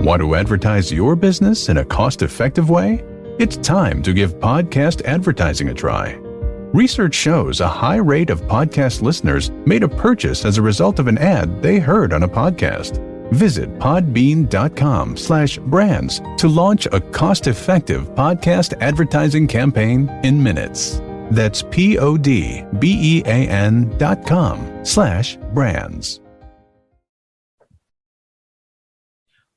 Want to advertise your business in a cost-effective way? It's time to give podcast advertising a try. Research shows a high rate of podcast listeners made a purchase as a result of an ad they heard on a podcast. Visit podbean.com/brands to launch a cost-effective podcast advertising campaign in minutes. That's podbean.com/brands.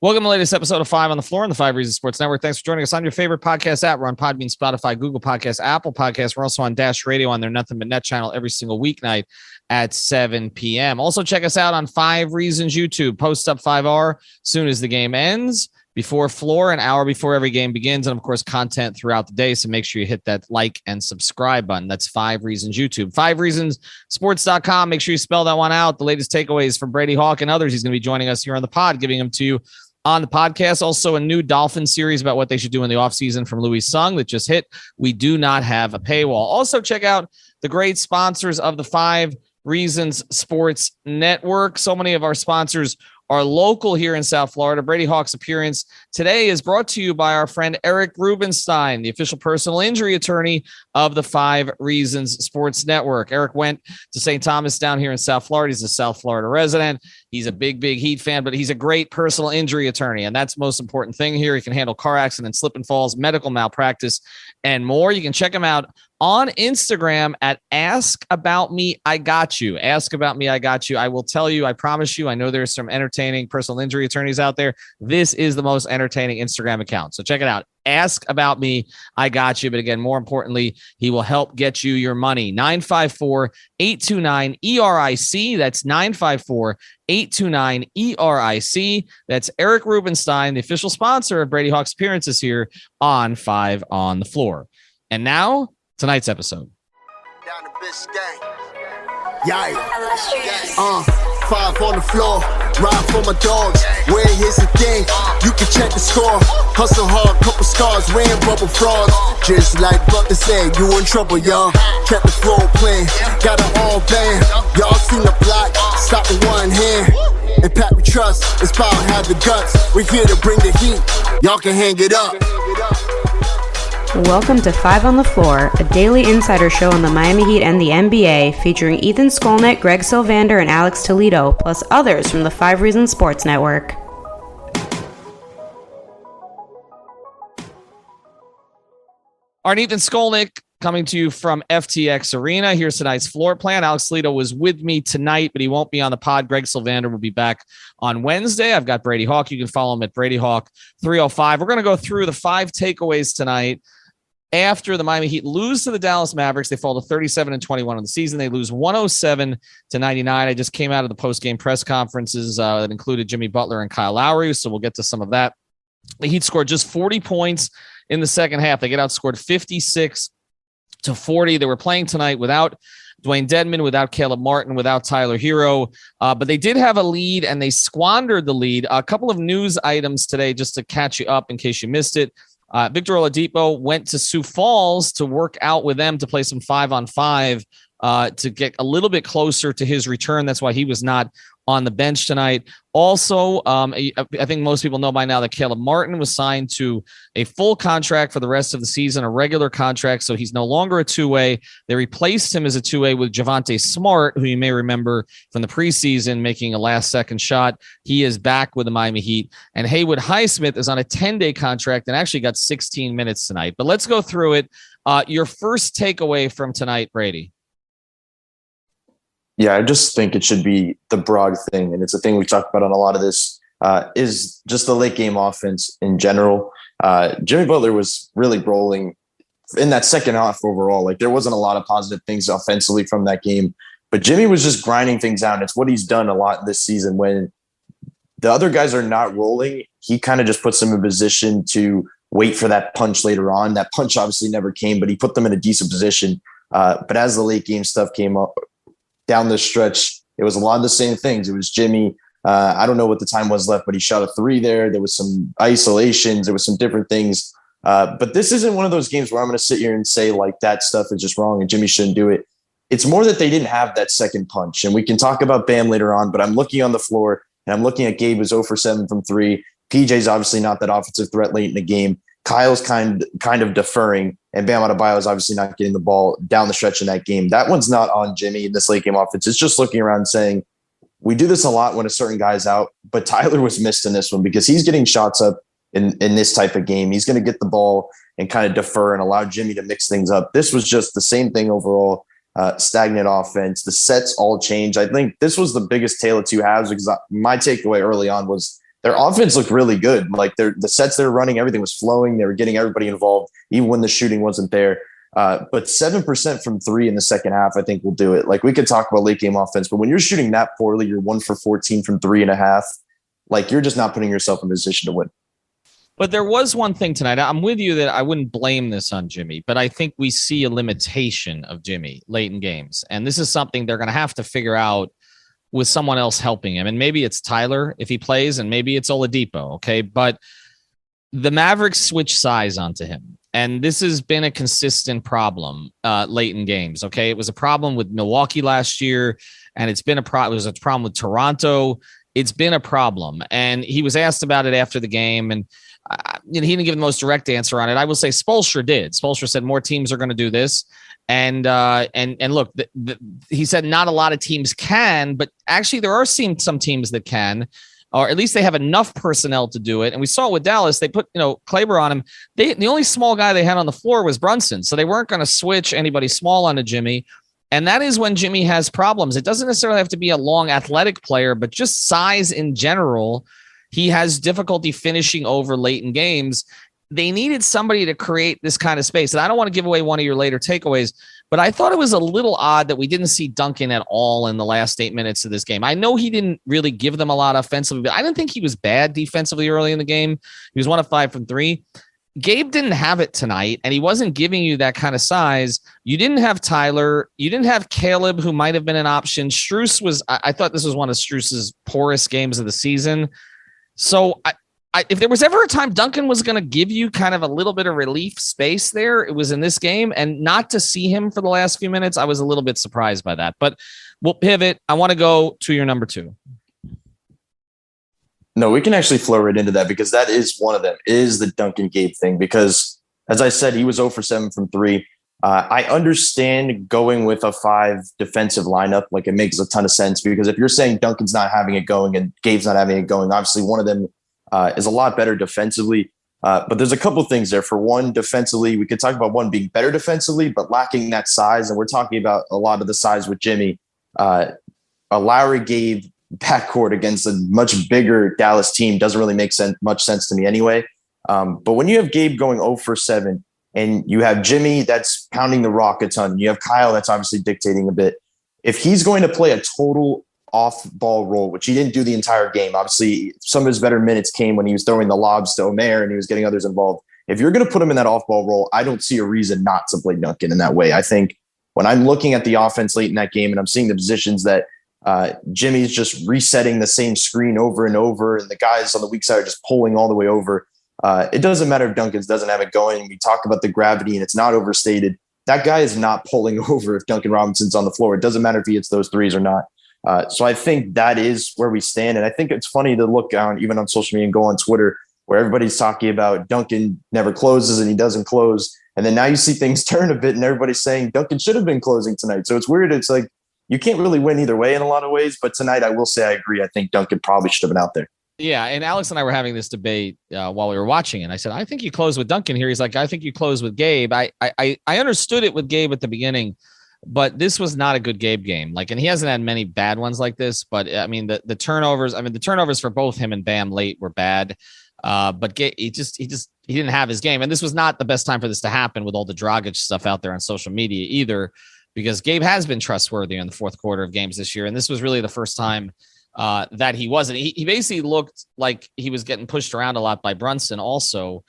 Welcome to the latest episode of 5 on the Floor on the 5 Reasons Sports Network. Thanks for joining us on your favorite podcast app. We're on Podbean, Spotify, Google Podcasts, Apple Podcasts. We're also on Dash Radio on their Nothing But Net channel every single weeknight at 7 p.m. Also, check us out on 5 Reasons YouTube. Post up 5R soon as the game ends. Before Floor, an hour before every game begins, and of course, content throughout the day. So make sure you hit that like and subscribe button. That's 5 Reasons YouTube. 5reasonsports.com. Make sure you spell that one out. The latest takeaways from Brady Hawk and others. He's going to be joining us here on the pod, giving them to you on the podcast. Also, a new Dolphins series about what they should do in the offseason from Louis Sung that just hit. We do not have a paywall. Also, check out the great sponsors of the 5 Reasons Sports Network. So many of our sponsors are local here in South Florida. Brady Hawk's appearance today is brought to you by our friend Eric Rubenstein, the official personal injury attorney of the 5 Reasons Sports Network. Eric went to St. Thomas down here in South Florida. He's a South Florida resident. He's a big Heat fan, but he's a great personal injury attorney, and that's the most important thing here. He can handle car accidents, slip and falls, medical malpractice, and more. You can check him out on Instagram at Ask About Me, I Got You. Ask About Me, I Got You. I will tell you, I promise you, I know there's some entertaining personal injury attorneys out there. This is the most entertaining Instagram account. So check it out. Ask About Me, I Got You. But again, more importantly, he will help get you your money. 954-829-ERIC. That's 954-829-ERIC. That's Eric Rubenstein, the official sponsor of Brady Hawk's appearances here on 5 on the Floor. And now, tonight's episode. Down to Biscayne. Yikes. 5 on the floor. Ride for my dogs. Where here's the thing. You can check the score. Hustle hard, couple scars, wearing rubber frauds. Just like Butler said, you in trouble, y'all. Kept the floor playing. Got it all band. Y'all seen the block. Stop with one hand. And Pat we trust. It's power, have the guts. We're here to bring the heat. Y'all can hang it up. Welcome to 5 on the Floor, a daily insider show on the Miami Heat and the NBA, featuring Ethan Skolnick, Greg Sylvander, and Alex Toledo, plus others from the 5 Reasons Sports Network. Our Ethan Skolnick coming to you from FTX Arena. Here's tonight's floor plan. Alex Toledo was with me tonight, but he won't be on the pod. Greg Sylvander will be back on Wednesday. I've got Brady Hawk. You can follow him at Brady Hawk 305. We're going to go through the 5 takeaways tonight. After the Miami Heat lose to the Dallas Mavericks, they fall to 37-21 on the season. They lose 107-99. I just came out of the post-game press conferences that included Jimmy Butler and Kyle Lowry, so we'll get to some of that. The Heat scored just 40 points in the second half. They get outscored 56-40. They were playing tonight without Dwayne Dedmon, without Caleb Martin, without Tyler Hero, but they did have a lead, and they squandered the lead. A couple of news items today just to catch you up in case you missed it. Victor Oladipo went to Sioux Falls to work out with them to play some 5-on-5 to get a little bit closer to his return. That's why he was not on the bench tonight. Also, I think most people know by now that Caleb Martin was signed to a full contract for the rest of the season, a regular contract, so he's no longer a two-way. They replaced him as a two-way with Javonte Smart, who you may remember from the preseason making a last-second shot. He is back with the Miami Heat. And Haywood Highsmith is on a 10-day contract and actually got 16 minutes tonight. But let's go through it. Your first takeaway from tonight, Brady. Yeah, I just think it should be the broad thing, and it's a thing we talked about on a lot of this, is just the late game offense in general. Jimmy Butler was really rolling in that second half overall. Like, there wasn't a lot of positive things offensively from that game, but Jimmy was just grinding things out. And it's what he's done a lot this season. When the other guys are not rolling, he kind of just puts them in position to wait for that punch later on. That punch obviously never came, but he put them in a decent position. But as the late game stuff came up, down the stretch, it was a lot of the same things. It was Jimmy. I don't know what the time was left, but he shot a 3 there. There was some isolations. There was some different things. But this isn't one of those games where I'm going to sit here and say like that stuff is just wrong and Jimmy shouldn't do it. It's more that they didn't have that second punch. And we can talk about Bam later on, but I'm looking on the floor and I'm looking at Gabe was 0 for 7 from 3. PJ's obviously not that offensive threat late in the game. Kyle's kind of deferring, and Bam Adebayo is obviously not getting the ball down the stretch in that game. That one's not on Jimmy in this late game offense. It's just looking around and saying, we do this a lot when a certain guy's out, but Tyler was missed in this one because he's getting shots up in this type of game. He's going to get the ball and kind of defer and allow Jimmy to mix things up. This was just the same thing overall, stagnant offense. The sets all changed. I think this was the biggest tale of two halves because my takeaway early on was their offense looked really good. Like the sets they were running, everything was flowing. They were getting everybody involved, even when the shooting wasn't there. But 7% from three in the second half, I think will do it. Like we could talk about late game offense, but when you're shooting that poorly, you're 1 for 14 from 3.5. Like you're just not putting yourself in a position to win. But there was one thing tonight. I'm with you that I wouldn't blame this on Jimmy, but I think we see a limitation of Jimmy late in games. And this is something they're going to have to figure out with someone else helping him. And maybe it's Tyler if he plays, and maybe it's Oladipo. Okay. But the Mavericks switch size onto him. And this has been a consistent problem late in games. Okay. It was a problem with Milwaukee last year, and it was a problem with Toronto. It's been a problem. And he was asked about it after the game, and he didn't give the most direct answer on it. I will say Spoelstra did. Spoelstra said more teams are going to do this. And look, he said not a lot of teams can, but actually there are some teams that can, or at least they have enough personnel to do it. And we saw it with Dallas. They put, Kleber on him. The only small guy they had on the floor was Brunson. So they weren't going to switch anybody small onto Jimmy. And that is when Jimmy has problems. It doesn't necessarily have to be a long athletic player, but just size in general. He has difficulty finishing over late in games. They needed somebody to create this kind of space. And I don't want to give away one of your later takeaways, but I thought it was a little odd that we didn't see Duncan at all in the last 8 minutes of this game. I know he didn't really give them a lot offensively, but I didn't think he was bad defensively early in the game. He was 1 of 5 from 3. Gabe didn't have it tonight, and he wasn't giving you that kind of size. You didn't have Tyler. You didn't have Caleb, who might have been an option. Strus was, I thought this was one of Strus's poorest games of the season. So if there was ever a time Duncan was going to give you kind of a little bit of relief space there, it was in this game. And not to see him for the last few minutes, I was a little bit surprised by that. But we'll pivot. I want to go to your number 2. No, we can actually flow right into that because that is one of them, is the Duncan Gabe thing. Because as I said, he was 0 for 7 from 3. I understand going with a 5 defensive lineup. Like it makes a ton of sense because if you're saying Duncan's not having it going and Gabe's not having it going, obviously one of them is a lot better defensively. But there's a couple things there. For one, defensively, we could talk about one being better defensively, but lacking that size. And we're talking about a lot of the size with Jimmy. A Lowry Gabe backcourt against a much bigger Dallas team doesn't really make much sense to me anyway. But when you have Gabe going 0 for 7, and you have Jimmy that's pounding the rock a ton, you have Kyle that's obviously dictating a bit. If he's going to play a total off-ball role, which he didn't do the entire game, obviously some of his better minutes came when he was throwing the lobs to Omer and he was getting others involved. If you're going to put him in that off-ball role, I don't see a reason not to play Duncan in that way. I think when I'm looking at the offense late in that game and I'm seeing the positions that Jimmy's just resetting the same screen over and over, and the guys on the weak side are just pulling all the way over. It doesn't matter if Duncan doesn't have it going. We talk about the gravity and it's not overstated. That guy is not pulling over if Duncan Robinson's on the floor. It doesn't matter if he hits those threes or not. So I think that is where we stand. And I think it's funny to look on, even on social media and go on Twitter, where everybody's talking about Duncan never closes and he doesn't close. And then now you see things turn a bit and everybody's saying Duncan should have been closing tonight. So it's weird. It's like you can't really win either way in a lot of ways. But tonight I will say I agree. I think Duncan probably should have been out there. Yeah, and Alex and I were having this debate while we were watching, and I said, I think you close with Duncan here. He's like, I think you close with Gabe. I understood it with Gabe at the beginning, but this was not a good Gabe game. Like, and he hasn't had many bad ones like this, but I mean, the turnovers, the turnovers for both him and Bam late were bad. But Gabe, he didn't have his game. And this was not the best time for this to happen with all the Dragic stuff out there on social media either, because Gabe has been trustworthy in the fourth quarter of games this year. And this was really the first time that he wasn't. He basically looked like he was getting pushed around a lot by Brunson also.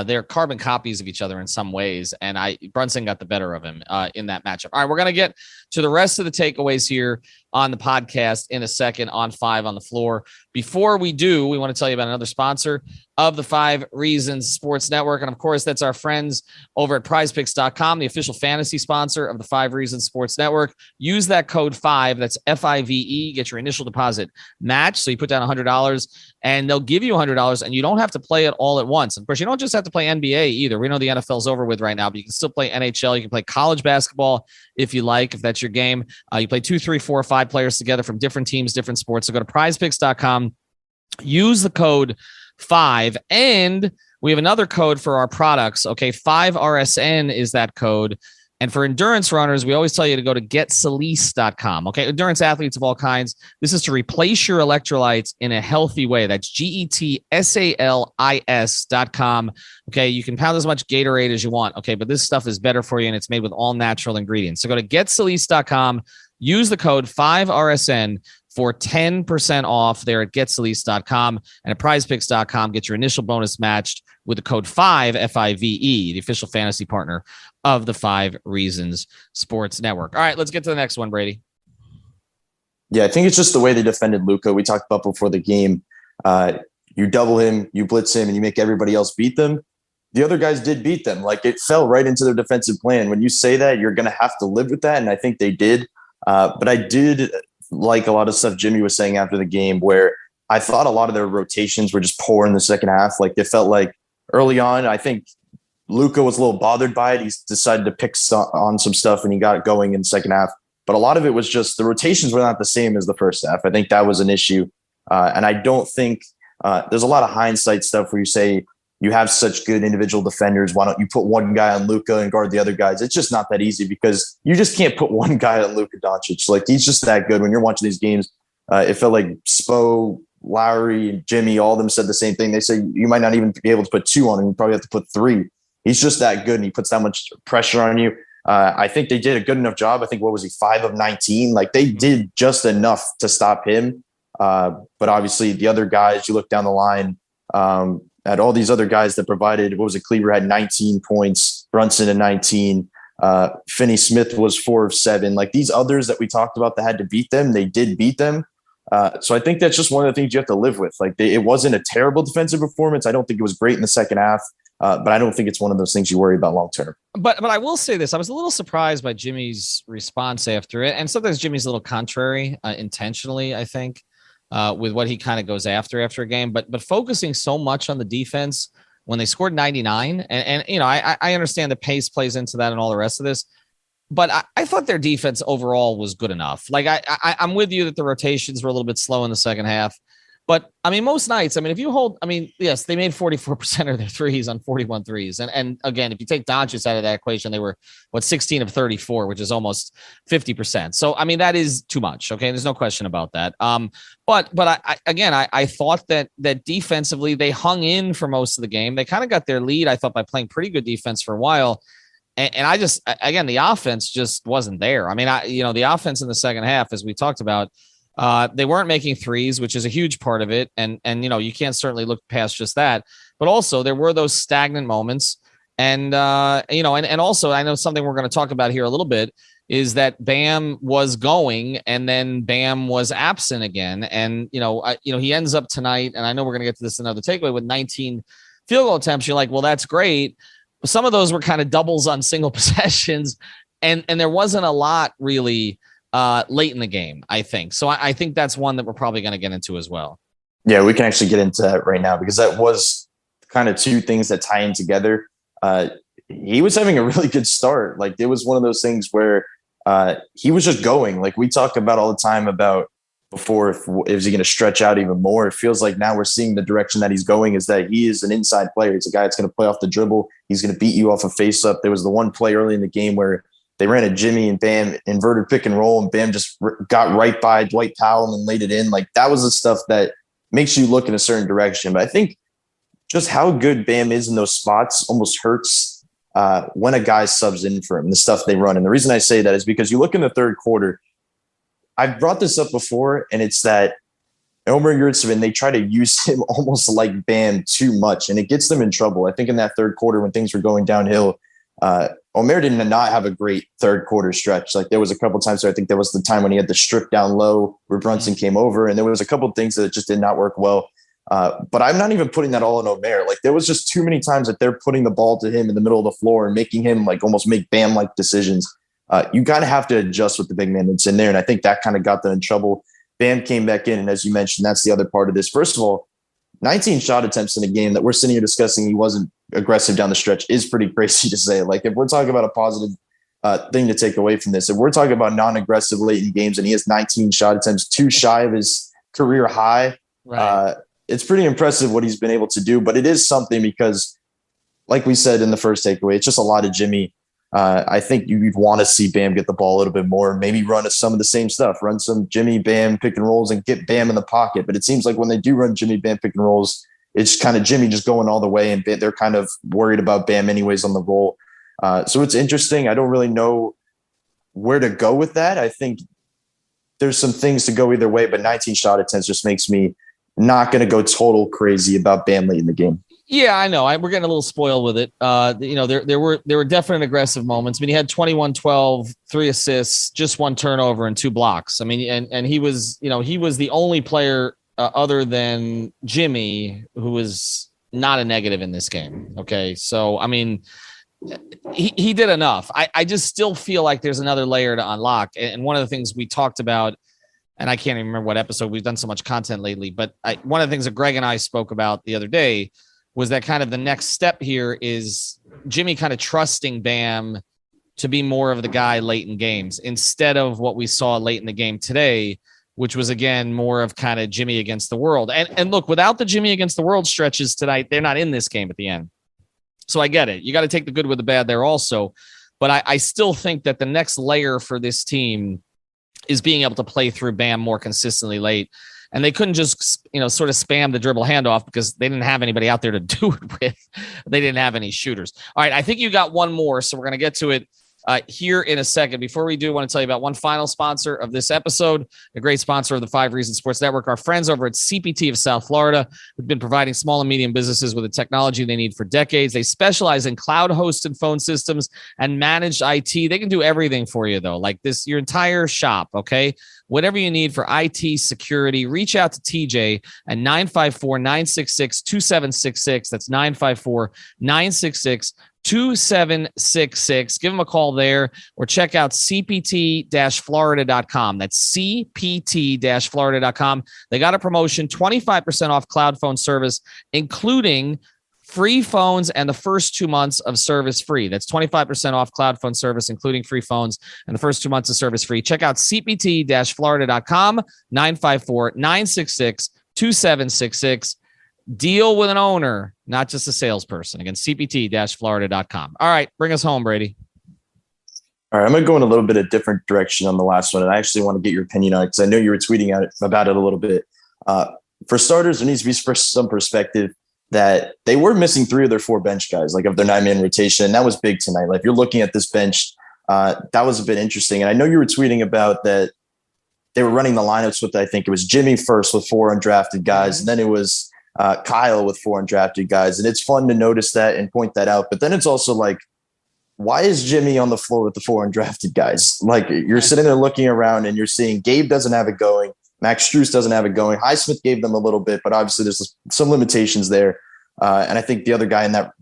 They're carbon copies of each other in some ways, and Brunson got the better of him in that matchup. All right, we're going to get to the rest of the takeaways here on the podcast in a second on 5 on the Floor. Before we do, we want to tell you about another sponsor of the 5 Reasons Sports Network. And of course, that's our friends over at prizepicks.com, the official fantasy sponsor of the 5 Reasons Sports Network. Use that code 5, that's FIVE, get your initial deposit matched. So you put down $100 and they'll give you $100 and you don't have to play it all at once. Of course, you don't just have to play NBA either. We know the NFL's over with right now, but you can still play NHL. You can play college basketball if you like, if that's your game. You play 2, 3, 4, 5 players together from different teams, different sports. So go to prizepicks.com, use the code 5, and we have another code for our products. Okay, 5RSN is that code. And for endurance runners, we always tell you to go to getsalis.com. Okay, endurance athletes of all kinds. This is to replace your electrolytes in a healthy way. That's GETSALIS.com. Okay, you can pound as much Gatorade as you want. Okay, but this stuff is better for you, and it's made with all natural ingredients. So go to getsalis.com, use the code 5RSN for 10% off there at getsalis.com, and at prizepicks.com. Get your initial bonus matched with the code 5, FIVE, the official fantasy partner of the 5 Reasons Sports Network. All right, let's get to the next one, Brady. Yeah, I think it's just the way they defended Luka. We talked about before the game. You double him, you blitz him, and you make everybody else beat them. The other guys did beat them. Like, it fell right into their defensive plan. When you say that, you're going to have to live with that, and I think they did. But I did like a lot of stuff Jimmy was saying after the game, where I thought a lot of their rotations were just poor in the second half. Like, it felt like early on, I think Luka was a little bothered by it. He decided to pick on some stuff and he got it going in the second half. But a lot of it was just the rotations were not the same as the first half. I think that was an issue. And I don't think there's a lot of hindsight stuff where you say you have such good individual defenders. Why don't you put one guy on Luka and guard the other guys? It's just not that easy because you just can't put one guy on Luka Doncic. Like, he's just that good. When you're watching these games, it felt like Spo, Lowry, and Jimmy, all of them said the same thing. They say you might not even be able to put 2 on him. You probably have to put 3. He's just that good, and he puts that much pressure on you. I think they did a good enough job. I think, what was he, 5 of 19? Like, they did just enough to stop him. But obviously the other guys, you look down the line at all these other guys that provided, what was it? Cleaver had 19 points, Brunson had 19. Finney Smith was 4 of 7. Like, these others that we talked about that had to beat them, they did beat them. So I think that's just one of the things you have to live with. Like, it wasn't a terrible defensive performance. I don't think it was great in the second half. But I don't think it's one of those things you worry about long term. But I will say this. I was a little surprised by Jimmy's response after it. And sometimes Jimmy's a little contrary intentionally, I think, with what he kind of goes after a game. But focusing so much on the defense when they scored 99. And you know, I understand the pace plays into that and all the rest of this. But I thought their defense overall was good enough. Like, I'm with you that the rotations were a little bit slow in the second half. But I mean, most nights, I mean, if you hold, I mean, yes, they made 44% of their threes on 41 threes. And again, if you take Doncic out of that equation, they were 16 of 34, which is almost 50%. So, I mean, that is too much. Okay. There's no question about that. But I thought that defensively they hung in for most of the game. They kind of got their lead, I thought, by playing pretty good defense for a while. And I just, again, the offense just wasn't there. I mean, the offense in the second half, as we talked about, they weren't making threes, which is a huge part of it. And, you can't certainly look past just that, but also there were those stagnant moments. And, and also I know something we're going to talk about here a little bit is that Bam was going and then Bam was absent again. And, he ends up tonight, and I know we're going to get to this in another takeaway, with 19 field goal attempts. You're like, well, that's great. Some of those were kind of doubles on single possessions. And there wasn't a lot really late in the game, I think. So I think that's one that we're probably going to get into as well. Yeah, we can actually get into that right now, because that was kind of two things that tie in together. He was having a really good start. Like, it was one of those things where he was just going. Like, we talk about all the time about before, is he going to stretch out even more? It feels like now we're seeing the direction that he's going, is that he is an inside player. He's a guy that's going to play off the dribble. He's going to beat you off a face-up. There was the one play early in the game where they ran a Jimmy and Bam inverted pick and roll, and Bam just got right by Dwight Powell and laid it in. Like, that was the stuff that makes you look in a certain direction. But I think just how good Bam is in those spots almost hurts when a guy subs in for him, the stuff they run. And the reason I say that is because you look in the third quarter, I've brought this up before, and it's that Omer Yurtseven, they try to use him almost like Bam too much, and it gets them in trouble. I think in that third quarter when things were going downhill, Omer did not have a great third quarter stretch. Like there was a couple times where I think there was the time when he had the strip down low where Brunson came over, and there was a couple of things that just did not work well. But I'm not even putting that all on Omer. Like there was just too many times that they're putting the ball to him in the middle of the floor and making him like almost make Bam-like decisions. You kind of have to adjust with the big man that's in there. And I think that kind of got them in trouble. Bam came back in. And as you mentioned, that's the other part of this. First of all, 19 shot attempts in a game that we're sitting here discussing he wasn't aggressive down the stretch is pretty crazy to say. Like if we're talking about a positive thing to take away from this, if we're talking about non-aggressive late in games and he has 19 shot attempts, 2 shy of his career high, right. It's pretty impressive what he's been able to do. But it is something because, like we said in the first takeaway, it's just a lot of Jimmy. I think you'd want to see Bam get the ball a little bit more, maybe run some of the same stuff, run some Jimmy Bam pick and rolls and get Bam in the pocket. But it seems like when they do run Jimmy Bam pick and rolls, it's kind of Jimmy just going all the way and they're kind of worried about Bam anyways on the roll. So it's interesting. I don't really know where to go with that. I think there's some things to go either way, but 19 shot attempts just makes me not going to go total crazy about Bam late in the game. Yeah, I know. We're getting a little spoiled with it. There were definite aggressive moments. I mean, he had 21-12, 3 assists, just 1 turnover and 2 blocks. I mean, and he was the only player other than Jimmy who was not a negative in this game. Okay, so I mean, he did enough. I just still feel like there's another layer to unlock. And one of the things we talked about, and I can't even remember what episode, we've done so much content lately, but one of the things that Greg and I spoke about the other day was that kind of the next step here is Jimmy kind of trusting Bam to be more of the guy late in games instead of what we saw late in the game today, which was, again, more of kind of Jimmy against the world. And look, without the Jimmy against the world stretches tonight, they're not in this game at the end. So I get it. You got to take the good with the bad there also. But I still think that the next layer for this team is being able to play through Bam more consistently late. And they couldn't just, sort of spam the dribble handoff because they didn't have anybody out there to do it with. They didn't have any shooters. All right, I think you got one more, so we're going to get to it here in a second. Before we do, I want to tell you about one final sponsor of this episode, a great sponsor of the 5 Reasons Sports Network, our friends over at CPT of South Florida, who've been providing small and medium businesses with the technology they need for decades. They specialize in cloud-hosted phone systems and managed IT. They can do everything for you, though, like this, your entire shop, okay? Whatever you need for IT security, reach out to TJ at 954-966-2766. That's 954-966-2766. Give them a call there or check out cpt-florida.com. That's cpt-florida.com. They got a promotion, 25% off cloud phone service, including free phones and the first 2 months of service free. That's 25% off cloud phone service, including free phones and the first 2 months of service free. Check out cpt-florida.com, 954-966-2766. Deal with an owner, not just a salesperson. Again, cpt-florida.com. All right, bring us home, Brady. All right, I'm going to go in a little bit of different direction on the last one, and I actually want to get your opinion on it because I know you were tweeting about it a little bit. For starters, there needs to be some perspective that they were missing 3 of their 4 bench guys, like of their 9-man rotation. And that was big tonight. Like if you're looking at this bench, that was a bit interesting. And I know you were tweeting about that they were running the lineups with, I think it was Jimmy first with 4 undrafted guys. And then it was Kyle with 4 undrafted guys. And it's fun to notice that and point that out. But then it's also like, why is Jimmy on the floor with the 4 undrafted guys? Like you're sitting there looking around and you're seeing Gabe doesn't have it going. Max Strus doesn't have it going. Highsmith gave them a little bit, but obviously there's some limitations there. And I think the other guy in that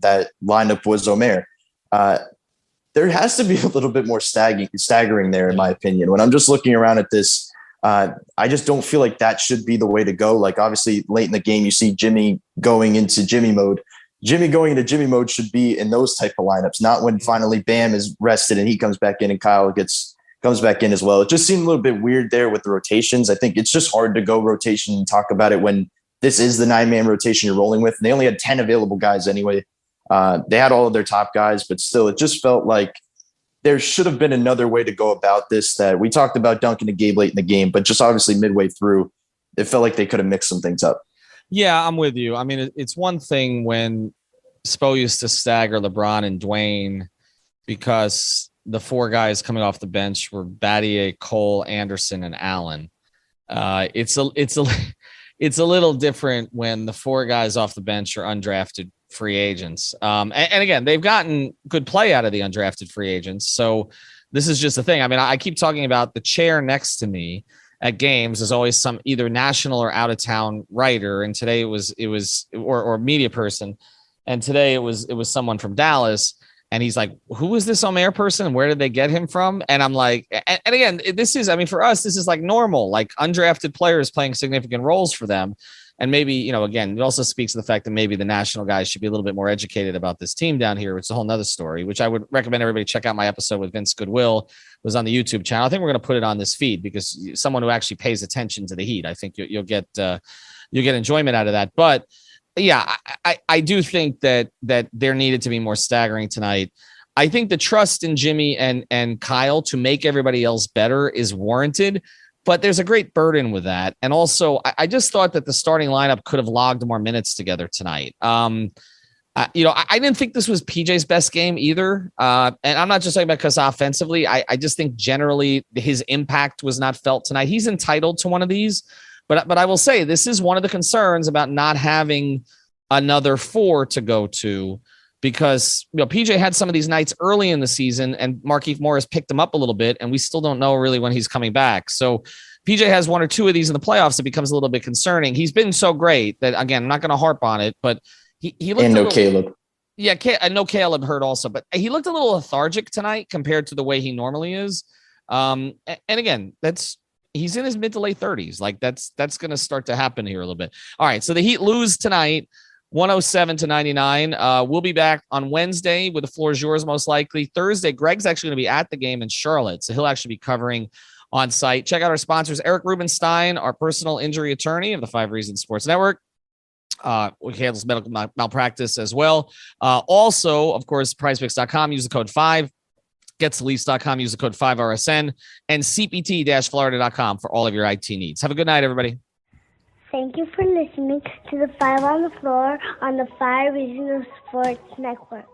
lineup was Omer. There has to be a little bit more staggering there, in my opinion. When I'm just looking around at this, I just don't feel like that should be the way to go. Like obviously late in the game, you see Jimmy going into Jimmy mode. Jimmy going into Jimmy mode should be in those type of lineups, not when finally Bam is rested and he comes back in and Kyle comes back in as well. It just seemed a little bit weird there with the rotations. I think it's just hard to go rotation and talk about it when this is the 9-man rotation you're rolling with. And they only had 10 available guys anyway. They had all of their top guys, but still, it just felt like there should have been another way to go about this. That we talked about Duncan and Gabe late in the game, but just obviously midway through, it felt like they could have mixed some things up. Yeah, I'm with you. I mean, it's one thing when Spo used to stagger LeBron and Dwayne because the 4 guys coming off the bench were Battier, Cole, Anderson, and Allen. It's a little different when the 4 guys off the bench are undrafted free agents. And again, they've gotten good play out of the undrafted free agents. So this is just a thing. I mean, I keep talking about the chair next to me at games is always some either national or out of town writer. And today it was or media person. And today it was someone from Dallas. And he's like, who is this on-air person? Where did they get him from? And I'm like, and again, this is, I mean, for us, this is like normal, like undrafted players playing significant roles for them. And maybe, you know, again, it also speaks to the fact that maybe the national guys should be a little bit more educated about this team down here, which is a whole nother story, which I would recommend everybody check out. My episode with Vince Goodwill was on the YouTube channel. I think we're going to put it on this feed because someone who actually pays attention to the Heat, I think you'll get enjoyment out of that. But yeah, I do think that there needed to be more staggering tonight. I think the trust in Jimmy and Kyle to make everybody else better is warranted. But there's a great burden with that. And also, I just thought that the starting lineup could have logged more minutes together tonight. I didn't think this was PJ's best game either. And I'm not just talking about because offensively, I just think generally his impact was not felt tonight. He's entitled to one of these. But I will say this is one of the concerns about not having another 4 to go to. Because PJ had some of these nights early in the season and Markieff Morris picked him up a little bit, and we still don't know really when he's coming back. So PJ has 1 or 2 of these in the playoffs. It becomes a little bit concerning. He's been so great that, again, I'm not going to harp on it, but he looked and no Caleb. Yeah, I know Caleb hurt also, but he looked a little lethargic tonight compared to the way he normally is. And again, he's in his mid to late 30s. Like that's going to start to happen here a little bit. All right, so the Heat lose tonight. 107-99. We'll be back on Wednesday with the floor is yours most likely. Thursday, Greg's actually going to be at the game in Charlotte, so he'll actually be covering on site. Check out our sponsors, Eric Rubenstein, our personal injury attorney of the 5 Reasons Sports Network. Who handles medical malpractice as well. Also, of course, prizepicks.com, use the code 5. GetSleeves.com, use the code 5RSN. And CPT-Florida.com for all of your IT needs. Have a good night, everybody. Thank you for listening to the 5 on the Floor on the 5 Reasons Sports Network.